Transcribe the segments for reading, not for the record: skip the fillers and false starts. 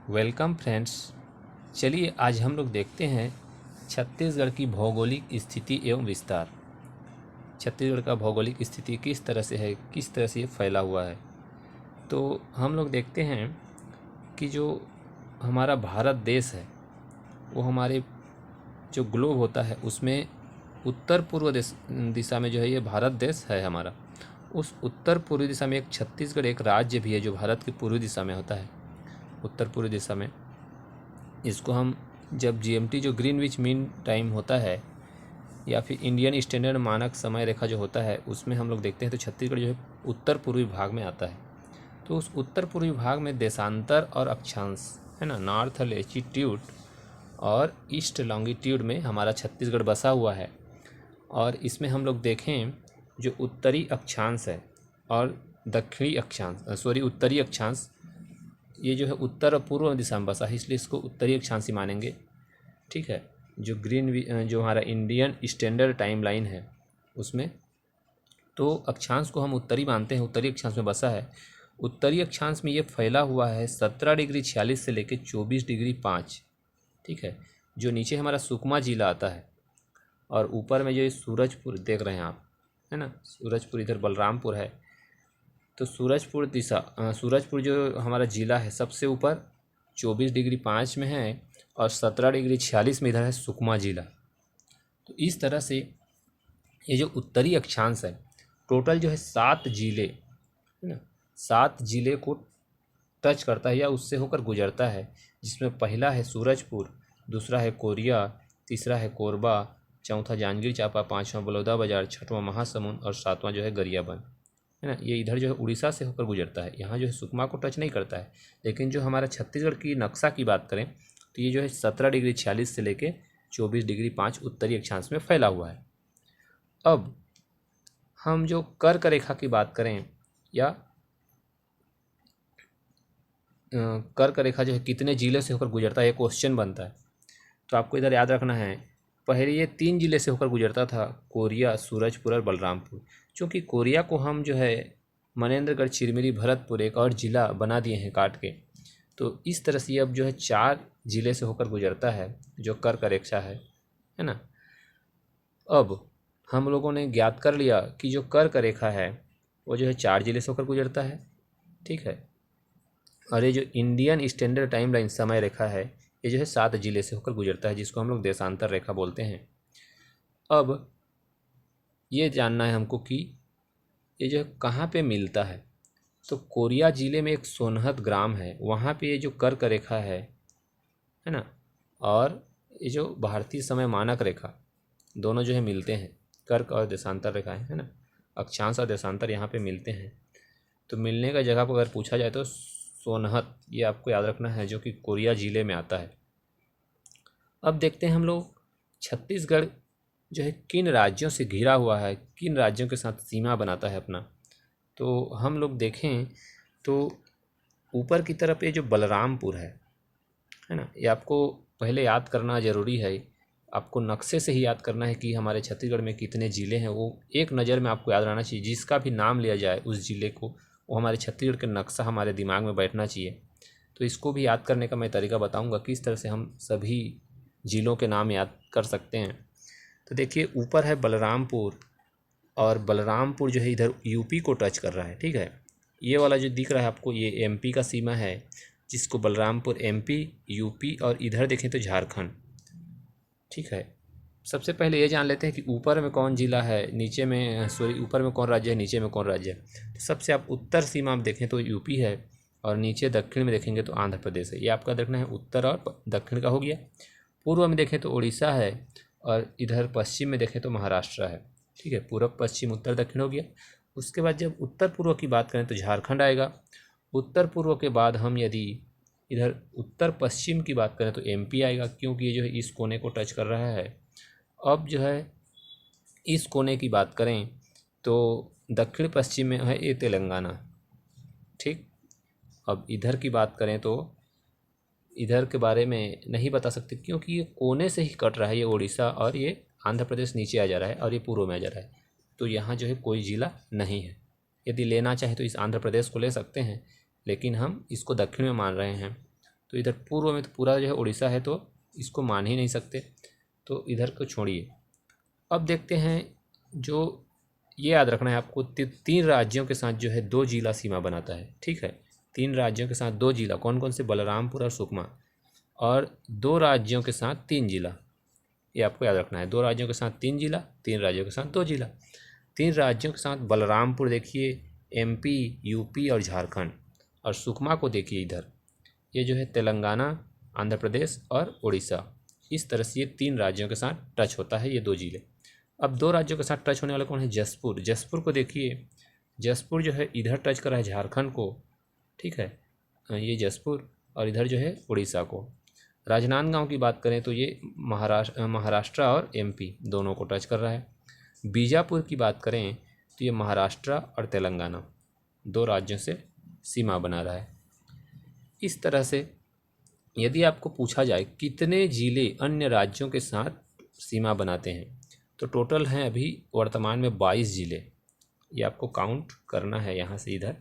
Welcome friends. चलिए आज हम लोग देखते हैं छत्तीसगढ़ की भौगोलिक स्थिति एवं विस्तार। छत्तीसगढ़ का भौगोलिक स्थिति किस तरह से है, किस तरह से ये फैला हुआ है। तो हम लोग देखते हैं कि जो हमारा भारत देश है वो हमारे जो ग्लोब होता है उसमें उत्तर पूर्व दिशा में जो है ये भारत देश है हमारा। उस उत्तर पूर्वी दिशा में एक छत्तीसगढ़ एक राज्य भी है जो भारत की पूर्वी दिशा में होता है, उत्तर पूर्वी दिशा में। इसको हम जब जीएमटी जो ग्रीनविच मीन टाइम होता है या फिर इंडियन स्टैंडर्ड मानक समय रेखा जो होता है उसमें हम लोग देखते हैं तो छत्तीसगढ़ जो है उत्तर पूर्वी भाग में आता है। तो उस उत्तर पूर्वी भाग में देशांतर और अक्षांश है ना, नॉर्थ लैटिट्यूड और ईस्ट लॉन्गिट्यूड में हमारा छत्तीसगढ़ बसा हुआ है। और इसमें हम लोग देखें जो उत्तरी अक्षांश है और दक्षिणी अक्षांश उत्तरी अक्षांश ये जो है उत्तर और पूर्व दिशा में बसा है, इसलिए इसको उत्तरी अक्षांश ही मानेंगे। ठीक है, जो हमारा इंडियन स्टैंडर्ड टाइम लाइन है उसमें तो अक्षांश को हम उत्तरी मानते हैं, उत्तरी अक्षांश में बसा है। उत्तरी अक्षांश में ये फैला हुआ है 17 डिग्री 46 से लेकर 24 डिग्री 5। ठीक है, जो नीचे हमारा सुकमा जिला आता है और ऊपर में जो ये सूरजपुर देख रहे हैं आप, है ना, सूरजपुर इधर बलरामपुर है। तो सूरजपुर जो हमारा ज़िला है सबसे ऊपर 24 डिग्री 5 में है और 17 डिग्री 46 में इधर है सुकमा ज़िला। तो इस तरह से ये जो उत्तरी अक्षांश है टोटल जो है 7 ज़िले है ना, 7 ज़िले को टच करता है या उससे होकर गुजरता है, जिसमें पहला है सूरजपुर, दूसरा है कोरिया, तीसरा है कोरबा, चौथा जांजगीर चांपा, पाँचवां बलौदाबाजार, छठवां महासमुंद और सातवां जो है गरियाबंद, है ना। ये इधर जो है उड़ीसा से होकर गुजरता है, यहाँ जो है सुकमा को टच नहीं करता है। लेकिन जो हमारा छत्तीसगढ़ की नक्शा की बात करें तो ये जो है 17 डिग्री 46 से लेके 24 डिग्री 5 उत्तरी अक्षांश में फैला हुआ है। अब हम जो कर्क रेखा की बात करें या कर्क रेखा जो है कितने ज़िले से होकर गुजरता है, ये क्वेश्चन बनता है। तो आपको इधर याद रखना है, पहले ये 3 ज़िले से होकर गुजरता था, कोरिया, सूरजपुर और बलरामपुर। चूँकि कोरिया को हम जो है मनेंद्रगढ़, चिरमिरी, भरतपुर एक और ज़िला बना दिए हैं काट के। तो इस तरह से अब जो है 4 ज़िले से होकर गुजरता है जो कर्क रेखा है ना। अब हम लोगों ने ज्ञात कर लिया कि जो कर्क रेखा है वो जो है 4 ज़िले से होकर गुजरता है। ठीक है, और ये जो इंडियन स्टैंडर्ड टाइम लाइन समय रेखा है ये जो है 7 ज़िले से होकर गुजरता है, जिसको हम लोग देशांतर रेखा बोलते हैं। अब ये जानना है हमको कि ये जो है कहाँ पे मिलता है। तो कोरिया ज़िले में एक सोनहत ग्राम है, वहाँ पे ये जो कर्क रेखा है ना, और ये जो भारतीय समय मानक रेखा दोनों जो है मिलते हैं, कर्क और देशांतर रेखा है ना, अक्षांश और देशांतर यहाँ पे मिलते हैं। तो मिलने का जगह पर अगर पूछा जाए तो सोनहत, ये आपको याद रखना है, जो कि कोरिया ज़िले में आता है। अब देखते हैं हम लोग छत्तीसगढ़ जो है किन राज्यों से घिरा हुआ है, किन राज्यों के साथ सीमा बनाता है अपना। तो हम लोग देखें तो ऊपर की तरफ ये जो बलरामपुर है ना, ये आपको पहले याद करना ज़रूरी है। आपको नक्शे से ही याद करना है कि हमारे छत्तीसगढ़ में कितने ज़िले हैं, वो एक नज़र में आपको याद रहना चाहिए। जिसका भी नाम लिया जाए उस ज़िले को, वो हमारे छत्तीसगढ़ के नक्शा हमारे दिमाग में बैठना चाहिए। तो इसको भी याद करने का मैं तरीका बताऊंगा किस तरह से हम सभी ज़िलों के नाम याद कर सकते हैं। तो देखिए ऊपर है बलरामपुर और बलरामपुर जो है इधर यूपी को टच कर रहा है। ठीक है, ये वाला जो दिख रहा है आपको ये एमपी का सीमा है, जिसको बलरामपुर एमपी, यूपी और इधर देखें तो झारखंड। ठीक है, सबसे पहले ये जान लेते हैं कि ऊपर में कौन ज़िला है, नीचे में ऊपर में कौन राज्य है, नीचे में कौन राज्य है। तो सबसे आप उत्तर सीमा आप देखें तो यूपी है और नीचे दक्षिण में देखेंगे तो आंध्र प्रदेश है। ये आपका देखना है उत्तर और दक्षिण का हो गया। पूर्व में देखें तो उड़ीसा है और इधर पश्चिम में देखें तो महाराष्ट्र है। ठीक है, पूर्व पश्चिम उत्तर दक्षिण हो गया। उसके बाद जब उत्तर पूर्व की बात करें तो झारखंड आएगा। उत्तर पूर्व के बाद हम यदि इधर उत्तर पश्चिम की बात करें तो एमपी आएगा, क्योंकि ये जो है इस कोने को टच कर रहा है। अब जो है इस कोने की बात करें तो दक्षिण पश्चिम में है ये तेलंगाना। ठीक, अब इधर की बात करें तो इधर के बारे में नहीं बता सकते, क्योंकि ये कोने से ही कट रहा है। ये उड़ीसा और ये आंध्र प्रदेश नीचे आ जा रहा है और ये पूर्व में आ जा रहा है। तो यहाँ जो है कोई ज़िला नहीं है। यदि लेना चाहे तो इस आंध्र प्रदेश को ले सकते हैं, लेकिन हम इसको दक्षिण में मान रहे हैं। तो इधर पूर्व में तो पूरा जो है उड़ीसा है, तो इसको मान ही नहीं सकते, तो इधर को छोड़िए। अब देखते हैं, जो ये याद रखना है आपको, तीन राज्यों के साथ जो है 2 जिला सीमा बनाता है। ठीक है, 3 राज्यों के साथ 2 जिला, कौन कौन से? बलरामपुर और सुकमा। और 2 राज्यों के साथ 3 जिला, ये आपको याद रखना है। 2 राज्यों के साथ 3 जिला, 3 राज्यों के साथ 2 जिला। 3 राज्यों के साथ बलरामपुर देखिए एमपी, यूपी और झारखंड, और सुकमा को देखिए इधर, ये जो है तेलंगाना, आंध्र प्रदेश और उड़ीसा। इस तरह से ये 3 राज्यों के साथ टच होता है ये 2 जिले। अब 2 राज्यों के साथ टच होने वाले कौन है? जसपुर। जसपुर को देखिए, जसपुर जो है इधर टच कर रहा है झारखंड को। ठीक है, ये जसपुर, और इधर जो है उड़ीसा को। राजनांदगांव की बात करें तो ये महाराष्ट्र और एमपी दोनों को टच कर रहा है। बीजापुर की बात करें तो ये महाराष्ट्र और तेलंगाना 2 राज्यों से सीमा बना रहा है। इस तरह से यदि आपको पूछा जाए कितने जिले अन्य राज्यों के साथ सीमा बनाते हैं, तो टोटल हैं अभी वर्तमान में 22 जिले। ये आपको काउंट करना है यहाँ से इधर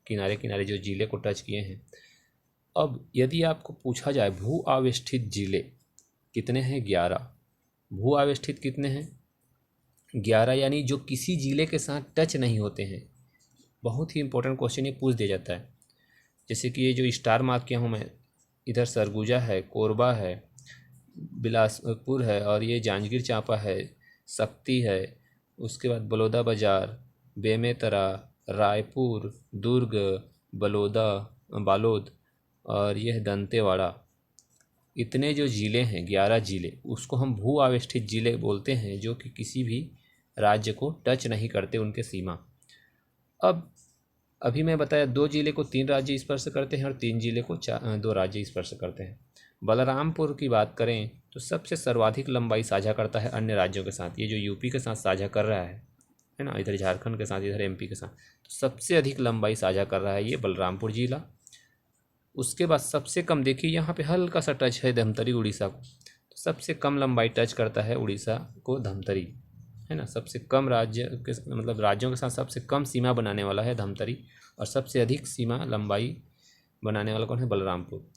किनारे किनारे जो जिले को टच किए हैं। अब यदि आपको पूछा जाए भू आवेष्टित जिले कितने हैं? 11। भू आवेष्टित कितने हैं? 11, यानी जो किसी जिले के साथ टच नहीं होते हैं। बहुत ही इंपॉर्टेंट क्वेश्चन ये पूछ दिया जाता है। जैसे कि ये जो स्टार मार्क किया हूँ मैं, इधर सरगुजा है, कोरबा है, बिलासपुर है, और ये जांजगीर चांपा है, शक्ति है, उसके बाद बलौदा बाजार, बेमेतरा, रायपुर, दुर्ग, बालोद, और यह दंतेवाड़ा। इतने जो ज़िले हैं 11 ज़िले, उसको हम भू आवेष्टित ज़िले बोलते हैं, जो कि किसी भी राज्य को टच नहीं करते उनके सीमा। अब अभी मैं बताया 2 ज़िले को 3 राज्य स्पर्श करते हैं और 3 ज़िले को 2 राज्य स्पर्श करते हैं। बलरामपुर की बात करें तो सबसे सर्वाधिक लंबाई साझा करता है अन्य राज्यों के साथ। ये जो यूपी के साथ साझा कर रहा है ना, इधर झारखंड के साथ, इधर एमपी के साथ, तो सबसे अधिक लंबाई साझा कर रहा है ये बलरामपुर जिला। उसके बाद सबसे कम, देखिए यहाँ पे हल्का सा टच है धमतरी उड़ीसा को, तो सबसे कम लंबाई टच करता है उड़ीसा को धमतरी, है ना। सबसे कम राज्य के मतलब राज्यों के साथ सबसे कम सीमा बनाने वाला है धमतरी, और सबसे अधिक सीमा लंबाई बनाने वाला कौन है? बलरामपुर।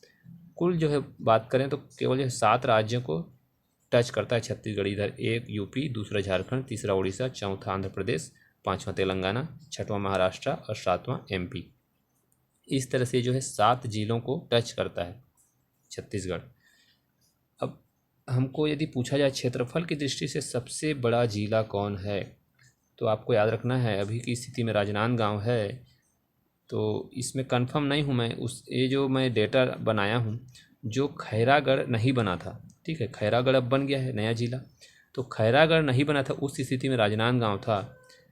कुल जो है बात करें तो केवल जो 7 राज्यों को टच करता है छत्तीसगढ़। इधर 1 यूपी, दूसरा झारखंड, तीसरा उड़ीसा, चौथा आंध्र प्रदेश, 5वां तेलंगाना, 6वां महाराष्ट्र और 7वां एमपी। इस तरह से जो है 7 जिलों को टच करता है छत्तीसगढ़। अब हमको यदि पूछा जाए क्षेत्रफल की दृष्टि से सबसे बड़ा जिला कौन है, तो आपको याद रखना है अभी की स्थिति में राजनांदगांव है। तो इसमें कंफर्म नहीं हूँ मैं, ये जो मैं डेटा बनाया हूँ, जो खैरागढ़ नहीं बना था, ठीक है, खैरागढ़ अब बन गया है नया जिला, तो खैरागढ़ नहीं बना था उस स्थिति में राजनांदगांव था।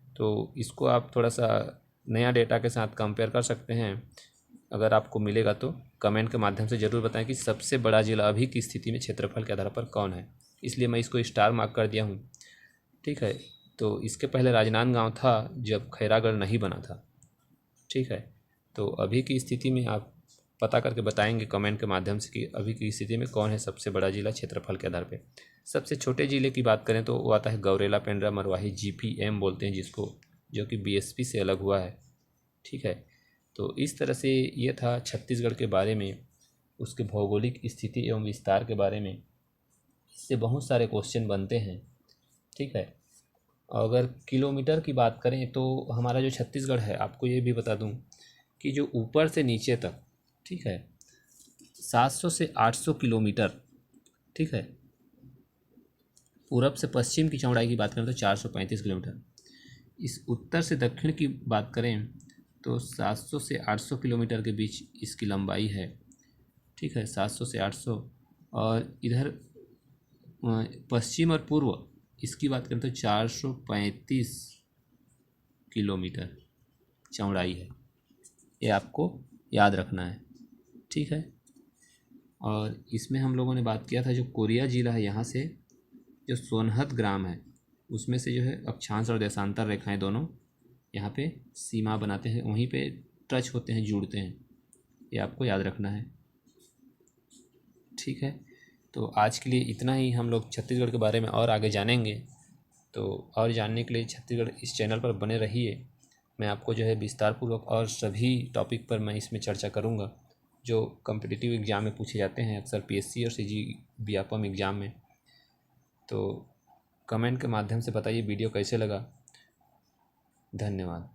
तो इसको आप थोड़ा सा नया डेटा के साथ कंपेयर कर सकते हैं। अगर आपको मिलेगा तो कमेंट के माध्यम से ज़रूर बताएं कि सबसे बड़ा जिला अभी की स्थिति में क्षेत्रफल के आधार पर कौन है। इसलिए मैं इसको स्टार मार्क कर दिया हूँ, ठीक है। तो इसके पहले राजनांदगांव था जब खैरागढ़ नहीं बना था, ठीक है। तो अभी की स्थिति में आप पता करके बताएंगे कमेंट के माध्यम से कि अभी की स्थिति में कौन है सबसे बड़ा जिला क्षेत्रफल के आधार पे। सबसे छोटे जिले की बात करें तो वो आता है गौरेला, पेंड्रा, मरवाही, जीपीएम बोलते हैं जिसको, जो कि बीएसपी से अलग हुआ है, ठीक है। तो इस तरह से ये था छत्तीसगढ़ के बारे में, उसके भौगोलिक स्थिति एवं विस्तार के बारे में। इससे बहुत सारे क्वेश्चन बनते हैं, ठीक है। अगर किलोमीटर की बात करें तो हमारा जो छत्तीसगढ़ है, आपको ये भी बता दूं कि जो ऊपर से नीचे तक, ठीक है, 700 से 800 किलोमीटर, ठीक है। पूरब से पश्चिम की चौड़ाई की बात करें तो 435 किलोमीटर। इस उत्तर से दक्षिण की बात करें तो 700 से 800 किलोमीटर के बीच इसकी लंबाई है, ठीक है, 700 से 800। और इधर पश्चिम और पूर्व इसकी बात करें तो 435 किलोमीटर चौड़ाई है, ये आपको याद रखना है, ठीक है। और इसमें हम लोगों ने बात किया था जो कोरिया जिला है, यहाँ से जो सोनहत ग्राम है उसमें से जो है अक्षांश और देशांतर रेखाएं दोनों यहाँ पे सीमा बनाते हैं, वहीं पे टच होते हैं, जुड़ते हैं, ये आपको याद रखना है, ठीक है। तो आज के लिए इतना ही। हम लोग छत्तीसगढ़ के बारे में और आगे जानेंगे, तो और जानने के लिए छत्तीसगढ़ इस चैनल पर बने रहिए। मैं आपको जो है विस्तारपूर्वक और सभी टॉपिक पर मैं इसमें चर्चा करूँगा। जो कम्पिटिटिव एग्ज़ाम में पूछे जाते हैं अक्सर पीएससी और सीजीबीएफएम एग्ज़ाम में। तो कमेंट के माध्यम से बताइए वीडियो कैसे लगा। धन्यवाद।